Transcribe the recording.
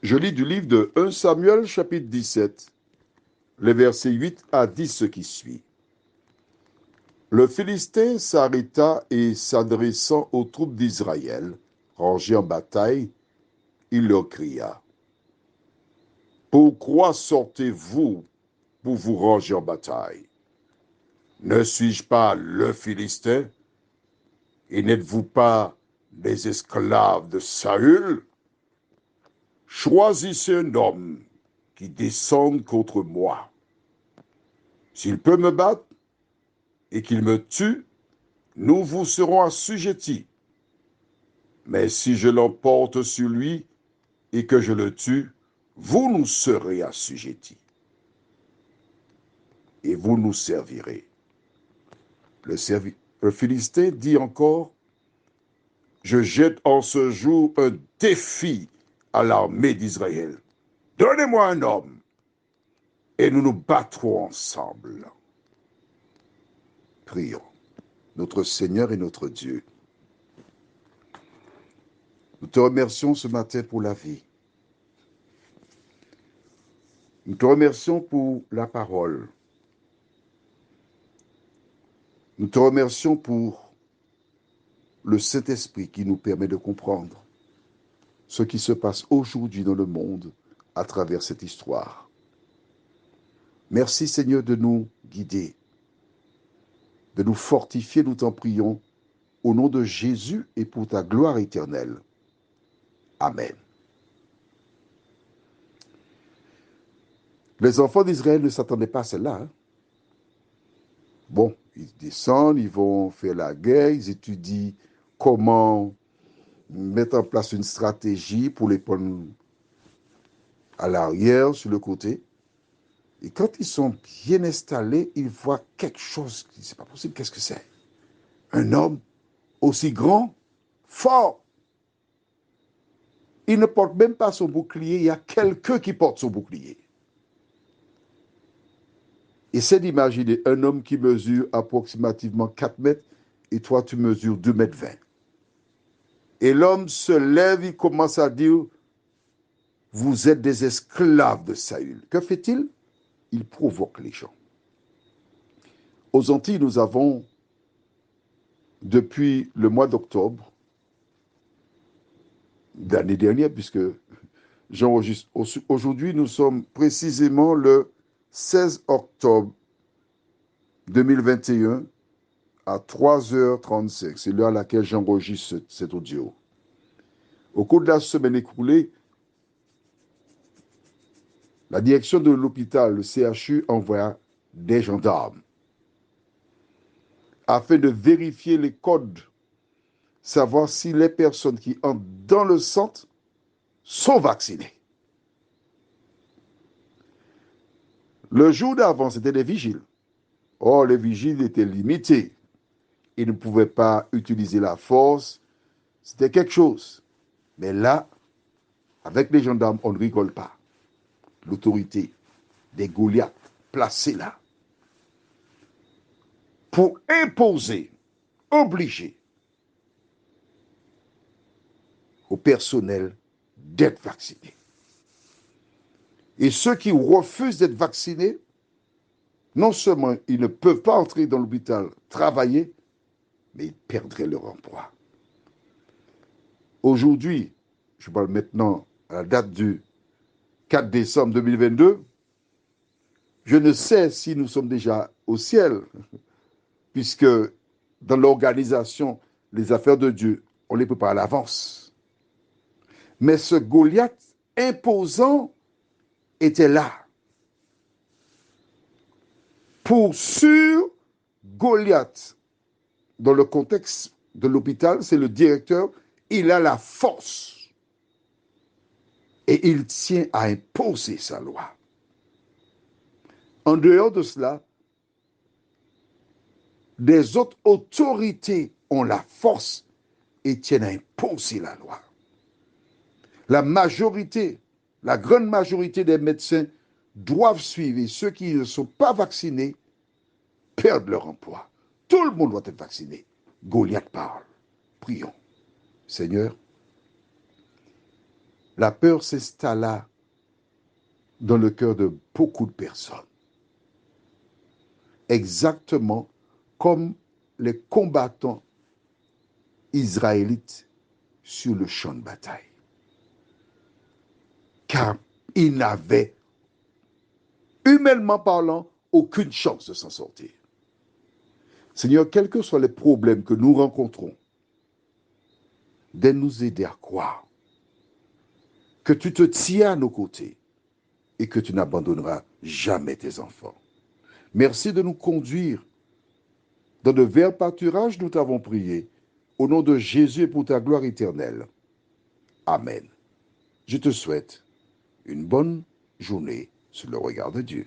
Je lis du livre de 1 Samuel chapitre 17, les versets 8 à 10, ce qui suit. Le Philistin s'arrêta et s'adressant aux troupes d'Israël, rangées en bataille, il leur cria: Pourquoi sortez-vous pour vous ranger en bataille? Ne suis-je pas le Philistin? Et n'êtes-vous pas les esclaves de Saül? Choisissez un homme qui descende contre moi. S'il peut me battre et qu'il me tue, nous vous serons assujettis. Mais si je l'emporte sur lui et que je le tue, vous nous serez assujettis. Et vous nous servirez. Le Philistin dit encore: Je jette en ce jour un défi à l'armée d'Israël. Donnez-moi un homme et nous nous battrons ensemble. Prions. Notre Seigneur et notre Dieu, nous te remercions ce matin pour la vie. Nous te remercions pour la parole. Nous te remercions pour le Saint-Esprit qui nous permet de comprendre ce qui se passe aujourd'hui dans le monde à travers cette histoire. Merci Seigneur de nous guider, de nous fortifier, nous t'en prions, au nom de Jésus et pour ta gloire éternelle. Amen. Les enfants d'Israël ne s'attendaient pas à cela. Bon, ils descendent, ils vont faire la guerre, ils étudient comment mettre en place une stratégie pour les prendre à l'arrière, sur le côté. Et quand ils sont bien installés, ils voient quelque chose qui c'est pas possible. Qu'est-ce que c'est? Un homme aussi grand, fort. Il ne porte même pas son bouclier, il y a quelqu'un qui porte son bouclier. Essaie d'imaginer un homme qui mesure approximativement 4 mètres et toi tu mesures 2 mètres 20. Et l'homme se lève, il commence à dire: Vous êtes des esclaves de Saül. Que fait-il? Il provoque les gens. Aux Antilles, nous avons, depuis le mois d'octobre d'année dernière, puisque j'enregistre aujourd'hui, nous sommes précisément le 16 octobre 2021 à 3h35. C'est l'heure à laquelle j'enregistre cet audio. Au cours de la semaine écoulée, la direction de l'hôpital, le CHU, envoya des gendarmes afin de vérifier les codes, savoir si les personnes qui entrent dans le centre sont vaccinées. Le jour d'avant, c'était des vigiles. Or, les vigiles étaient limités. Ils ne pouvaient pas utiliser la force. C'était quelque chose. Mais là, avec les gendarmes, on ne rigole pas. L'autorité des Goliaths placés là pour imposer, obliger au personnel d'être vacciné. Et ceux qui refusent d'être vaccinés, non seulement ils ne peuvent pas entrer dans l'hôpital travailler, mais ils perdraient leur emploi. Aujourd'hui, je parle maintenant à la date du 4 décembre 2022, je ne sais si nous sommes déjà au ciel, puisque dans l'organisation, les affaires de Dieu, on les prépare à l'avance. Mais ce Goliath imposant était là. Pour sûr, Goliath, dans le contexte de l'hôpital, c'est le directeur, il a la force. Et il tient à imposer sa loi. En dehors de cela, des autres autorités ont la force et tiennent à imposer la loi. La majorité, la grande majorité des médecins doivent suivre et ceux qui ne sont pas vaccinés perdent leur emploi. Tout le monde doit être vacciné. Goliath parle. Prions. Seigneur, La peur s'installa dans le cœur de beaucoup de personnes, exactement comme les combattants israélites sur le champ de bataille. Car ils n'avaient, humainement parlant, aucune chance de s'en sortir. Seigneur, quels que soient les problèmes que nous rencontrons, de nous aider à croire que tu te tiens à nos côtés et que tu n'abandonneras jamais tes enfants. Merci de nous conduire dans de verts pâturages, nous t'avons prié. Au nom de Jésus et pour ta gloire éternelle. Amen. Je te souhaite une bonne journée sous le regard de Dieu.